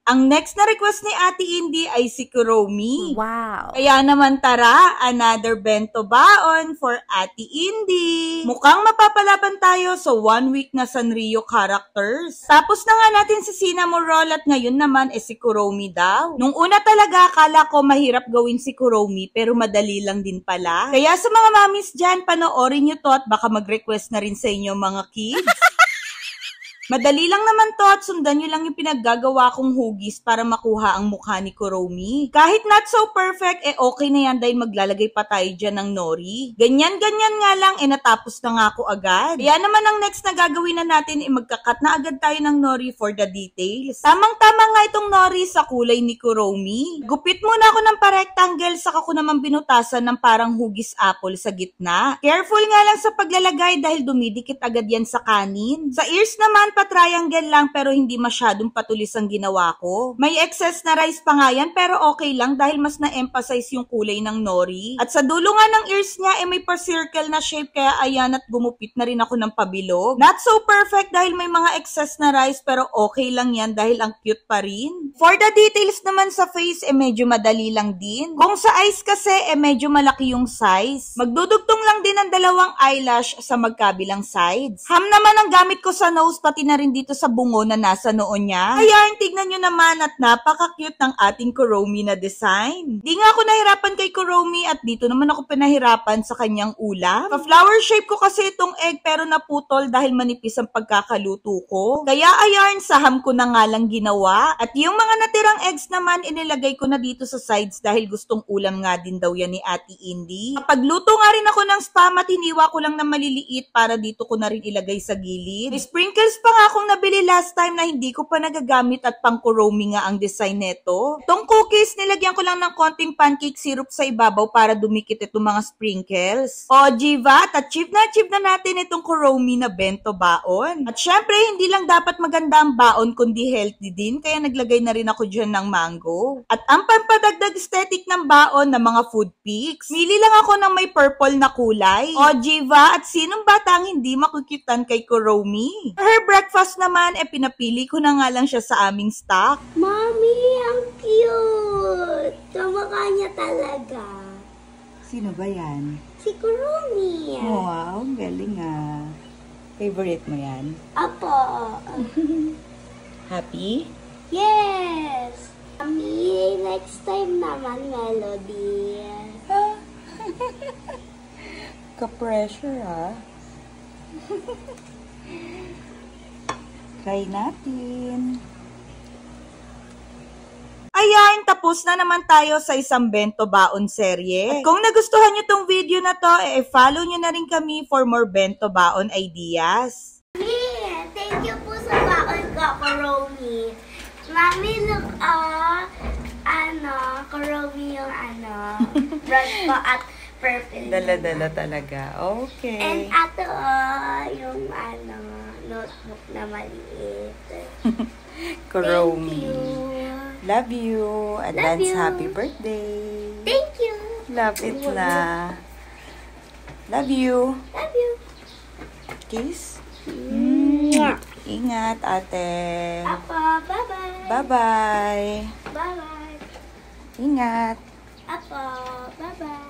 Ang next na request ni Ate Indy ay si Kuromi. Wow! Kaya naman tara, another bento baon for Ate Indy. Mukhang mapapalaban tayo sa 1 week na Sanrio characters. Tapos na nga natin si Cinnamon Roll at ngayon naman si Kuromi daw. Nung una talaga, akala ko mahirap gawin si Kuromi pero madali lang din pala. Kaya sa mga mamis dyan, panoorin nyo to at baka mag-request na rin sa inyo mga kids. Madali lang naman to at sundan nyo lang yung pinaggagawa kong hugis para makuha ang mukha ni Kuromi. Kahit not so perfect, okay na yan dahil maglalagay pa tayo dyan ng nori. Ganyan-ganyan nga lang, natapos na nga ako agad. Kaya naman ang next na gagawin na natin, magkakat na agad tayo ng nori for the details. Tamang-tama nga itong nori sa kulay ni Kuromi. Gupit muna ako ng pa-rectangle, saka ko naman binutasan ng parang hugis apple sa gitna. Careful nga lang sa paglalagay dahil dumidikit agad yan sa kanin. Sa ears naman, pa-triangle lang pero hindi masyadong patulis ang ginawa ko. May excess na rice pa nga yan pero okay lang dahil mas na-emphasize yung kulay ng nori. At sa dulo nga ng ears niya may pa-circle na shape kaya ayan at gumupit na rin ako ng pabilog. Not so perfect dahil may mga excess na rice pero okay lang yan dahil ang cute pa rin. For the details naman sa face medyo madali lang din. Kung sa eyes kasi medyo malaki yung size. Magdudugtong lang din ang dalawang eyelash sa magkabilang sides. Ham naman ang gamit ko sa nose pati na rin dito sa bungo na nasa noon niya. Kaya tignan nyo naman at napaka-cute ng ating Kuromi na design. Di nga ako nahirapan kay Kuromi at dito naman ako pinahirapan sa kanyang ulam. Pa-flower shape ko kasi itong egg pero naputol dahil manipis ang pagkakaluto ko. Kaya ayan, saham ko na nga lang ginawa. At yung mga natirang eggs naman inilagay ko na dito sa sides dahil gustong ulam nga din daw yan ni Ate Indy. Kapagluto nga rin ako ng spam at hiniwa ko lang na maliliit para dito ko na rin ilagay sa gilid. May sprinkles pa nga akong nabili last time na hindi ko pa nagagamit at pang Kuromi nga ang design neto. Itong cookies, nilagyan ko lang ng konting pancake syrup sa ibabaw para dumikit itong mga sprinkles. O, Jiva, achieve na natin itong Kuromi na bento baon. At syempre, hindi lang dapat maganda ang baon kundi healthy din kaya naglagay na rin ako dyan ng mango. At ang pampadagdag aesthetic ng baon na mga food pics. Mili lang ako ng may purple na kulay. O, Jiva, at sinong batang hindi makukitan kay Kuromi? For her breakfast naman, pinapili ko na nga lang siya sa aming stock. Mommy, ang cute! Kamukha niya talaga. Sino ba yan? Si Kuromi. Wow, galing Favorite mo yan? Apo. Happy? Yes! Mommy, next time naman Melody. Ka-pressure Try natin. Ayan, tapos na naman tayo sa isang bento baon serye. At kung nagustuhan nyo tong video na to, follow nyo na rin kami for more bento baon ideas. Mommy, thank you po sa baon ko, Kuromi. Mommy, look, Kuromi yung brush ko at purple. Dala-dala talaga. Okay. And ato, yung notebook na maliit. Kuromi. Thank you. Love you. Advance you. happy birthday. Thank you. Love it na. Love you. Love you. Kiss. Mwah. Ingat, ate. Apo, bye-bye. Bye-bye. Bye-bye. Ingat. Apo, bye-bye.